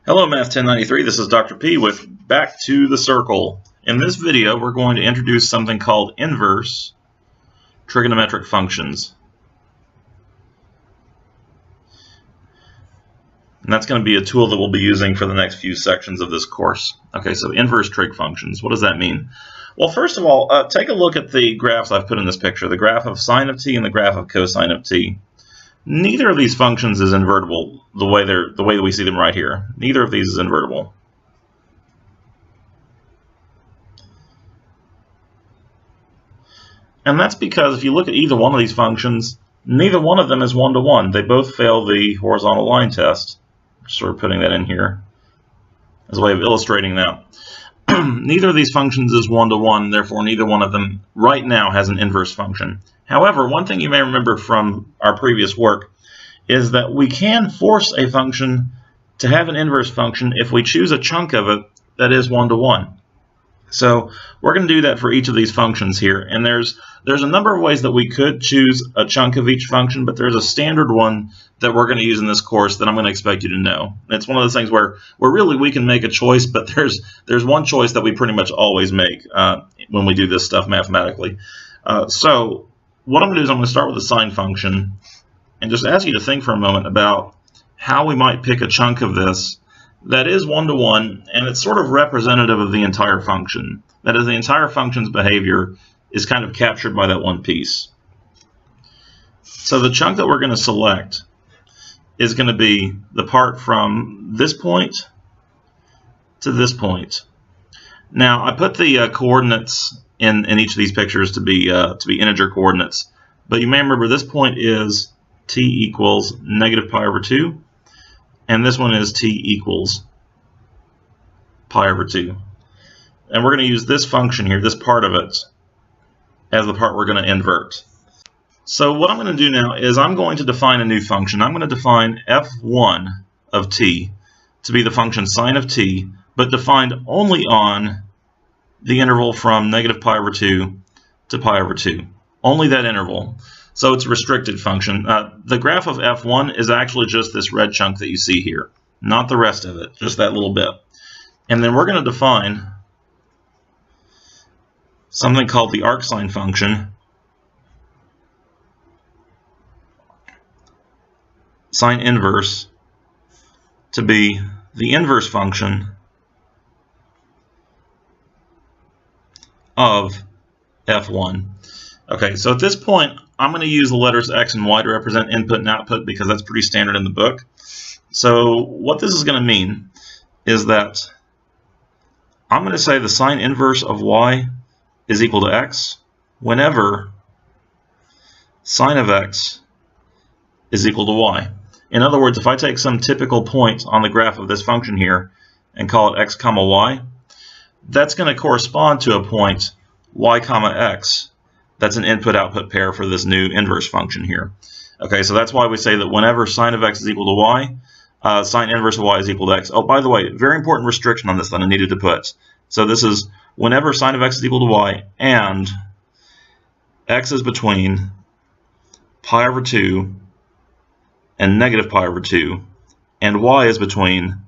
Hello Math 1093, this is Dr. P with Back to the Circle. In this video we're going to introduce something called inverse trigonometric functions. And that's going to be a tool that we'll be using for the next few sections of this course. Okay, so inverse trig functions, what does that mean? Well, first of all, take a look at the graphs I've put in this picture, the graph of sine of t and the graph of cosine of t. Neither of these functions is invertible the way that we see them right here. Neither of these is invertible. And that's because if you look at either one of these functions, neither one of them is one-to-one. They both fail the horizontal line test. Just sort of putting that in here as a way of illustrating that. Neither of these functions is one-to-one, therefore neither one of them right now has an inverse function. However, one thing you may remember from our previous work is that we can force a function to have an inverse function if we choose a chunk of it that is one-to-one. So we're going to do that for each of these functions here, and there's a number of ways that we could choose a chunk of each function, but there's a standard one that we're going to use in this course that I'm going to expect you to know. It's one of those things where really we can make a choice, but there's one choice that we pretty much always make when we do this stuff mathematically. So what I'm going to do is I'm going to start with the sine function and just ask you to think for a moment about how we might pick a chunk of this that is one-to-one, and it's sort of representative of the entire function. That is, the entire function's behavior is kind of captured by that one piece. So the chunk that we're going to select is going to be the part from this point to this point. Now, I put the coordinates in each of these pictures to be integer coordinates, but you may remember this point is t equals negative pi over 2, and this one is t equals pi over 2. And we're going to use this function here, this part of it, as the part we're going to invert. So what I'm going to do now is I'm going to define a new function. I'm going to define f1 of t to be the function sine of t, but defined only on the interval from negative pi over 2 to pi over 2. Only that interval. So it's a restricted function. The graph of f1 is actually just this red chunk that you see here, not the rest of it, just that little bit. And then we're going to define something called the arcsine function, sine inverse, to be the inverse function of f1. Okay, so at this point, I'm going to use the letters x and y to represent input and output because that's pretty standard in the book. So what this is going to mean is that I'm going to say the sine inverse of y is equal to x whenever sine of x is equal to y. In other words, if I take some typical point on the graph of this function here and call it x comma y, that's going to correspond to a point y comma x. That's an input-output pair for this new inverse function here. Okay, so that's why we say that whenever sine of x is equal to y, sine inverse of y is equal to x. Oh, by the way, very important restriction on this that I needed to put. So this is whenever sine of x is equal to y and x is between pi over 2 and negative pi over 2, and y is between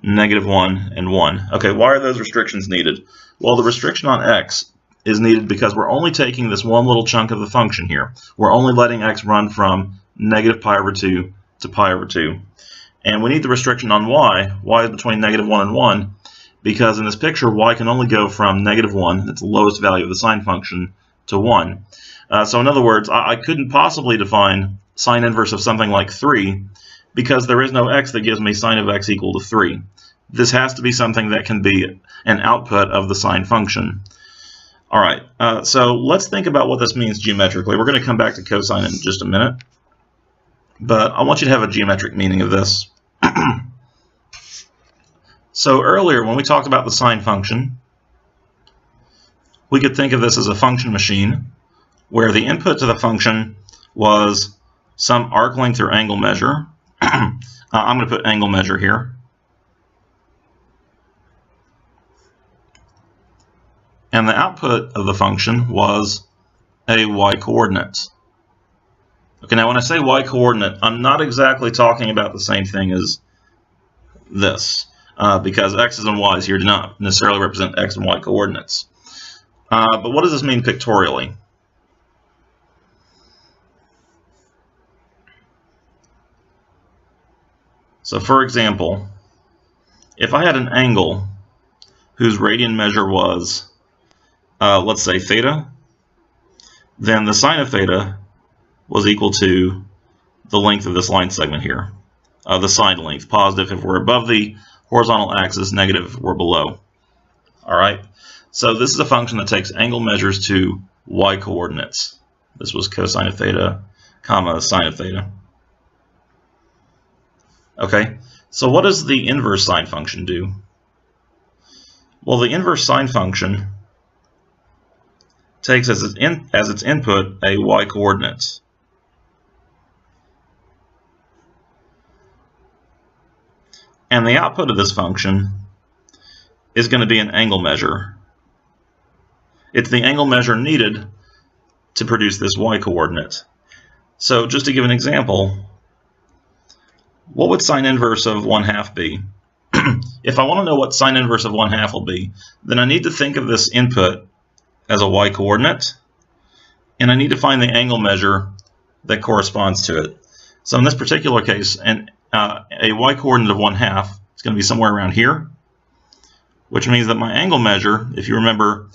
negative 1 and 1. Okay, why are those restrictions needed? Well, the restriction on x is needed because we're only taking this one little chunk of the function here. We're only letting x run from negative pi over 2 to pi over 2. And we need the restriction on y. Y is between negative 1 and 1 because in this picture y can only go from negative 1, that's the lowest value of the sine function, to 1. So in other words, I couldn't possibly define sine inverse of something like 3 because there is no x that gives me sine of x equal to 3. This has to be something that can be an output of the sine function. All right, so let's think about what this means geometrically. We're going to come back to cosine in just a minute, but I want you to have a geometric meaning of this. So earlier, when we talked about the sine function, we could think of this as a function machine where the input to the function was some arc length or angle measure. I'm going to put angle measure here. And the output of the function was a y-coordinate. Okay, now when I say y-coordinate, I'm not exactly talking about the same thing as this because x's and y's here do not necessarily represent x and y coordinates. But what does this mean pictorially? So for example, if I had an angle whose radian measure was, let's say theta, then the sine of theta was equal to the length of this line segment here. The sine length, positive if we're above the horizontal axis, negative if we're below. All right, so this is a function that takes angle measures to y coordinates. This was cosine of theta, comma, sine of theta. Okay, so what does the inverse sine function do? Well, the inverse sine function takes as its input a y coordinate. And the output of this function is going to be an angle measure. It's the angle measure needed to produce this y coordinate. So just to give an example, what would sine inverse of 1/2 be? If I want to know what sine inverse of 1/2 will be, then I need to think of this input as a y coordinate, and I need to find the angle measure that corresponds to it. So in this particular case, a y coordinate of 1/2 is going to be somewhere around here, which means that my angle measure, if you remember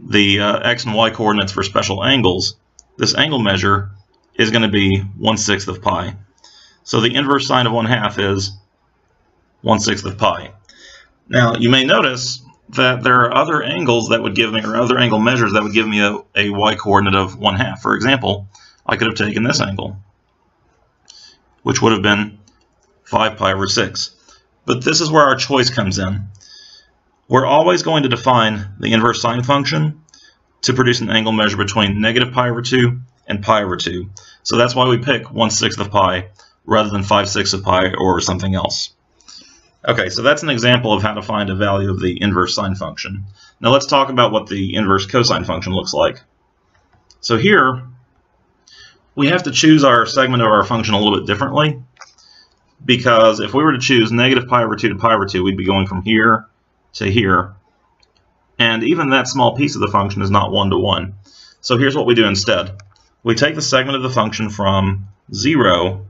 the x and y coordinates for special angles, this angle measure is going to be 1/6 of pi. So the inverse sine of 1/2 is 1/6 of pi. Now you may notice that there are other angles that would give me, or other angle measures that would give me a y coordinate of 1/2. For example, I could have taken this angle, which would have been 5 pi over 6. But this is where our choice comes in. We're always going to define the inverse sine function to produce an angle measure between negative pi over 2 and pi over 2. So that's why we pick 1/6 of pi rather than 5/6 of pi or something else. Okay, so that's an example of how to find a value of the inverse sine function. Now let's talk about what the inverse cosine function looks like. So here, we have to choose our segment of our function a little bit differently, because if we were to choose negative pi over 2 to pi over 2, we'd be going from here to here. And even that small piece of the function is not 1-to-1. So here's what we do instead. We take the segment of the function from 0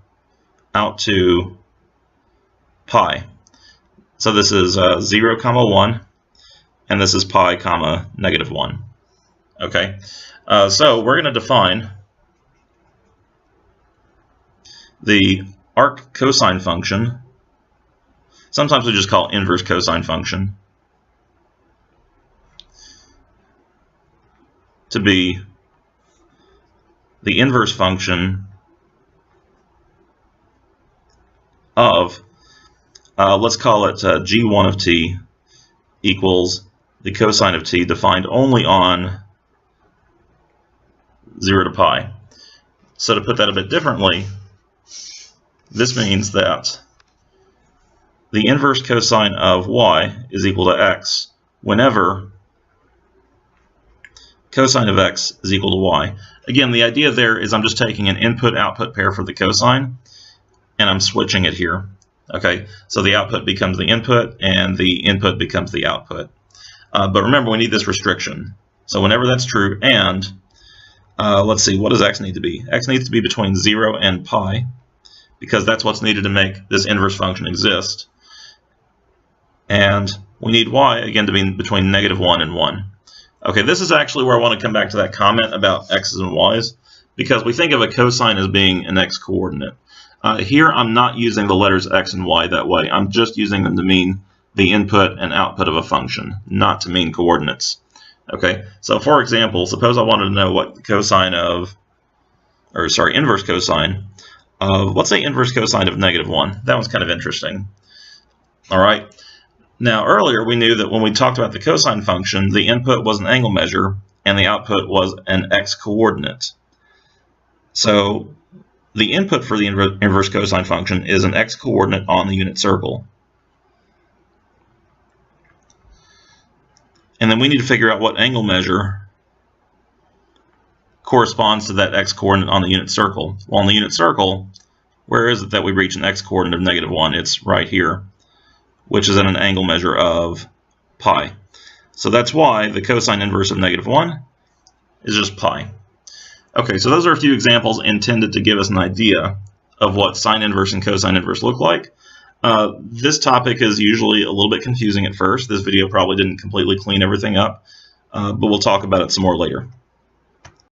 out to pi. So this is 0, 1, and this is pi, negative 1. Okay, so we're going to define the arc cosine function. Sometimes we just call it inverse cosine function to be the inverse function of, let's call it g1 of t equals the cosine of t defined only on 0 to pi. So to put that a bit differently, this means that the inverse cosine of y is equal to x whenever cosine of x is equal to y. Again, the idea there is I'm just taking an input-output pair for the cosine, and I'm switching it here. Okay, so the output becomes the input, and the input becomes the output. But remember, we need this restriction. So whenever that's true, and let's see, what does x need to be? X needs to be between 0 and pi, because that's what's needed to make this inverse function exist. And we need y, again, to be between negative 1 and 1. Okay, this is actually where I want to come back to that comment about x's and y's, because we think of a cosine as being an x coordinate. Here I'm not using the letters x and y that way. I'm just using them to mean the input and output of a function, not to mean coordinates. Okay, so for example, suppose I wanted to know what the cosine of, or sorry, inverse cosine of, let's say inverse cosine of negative 1. That one's kind of interesting. All right. Now earlier we knew that when we talked about the cosine function, the input was an angle measure and the output was an x coordinate. So the input for the inverse cosine function is an x coordinate on the unit circle. And then we need to figure out what angle measure corresponds to that x coordinate on the unit circle. Well, on the unit circle, where is it that we reach an x coordinate of negative 1? It's right here. which is at an angle measure of pi. So that's why the cosine inverse of -1 is just pi. Okay, so those are a few examples intended to give us an idea of what sine inverse and cosine inverse look like. This topic is usually a little bit confusing at first. This video probably didn't completely clean everything up, but we'll talk about it some more later.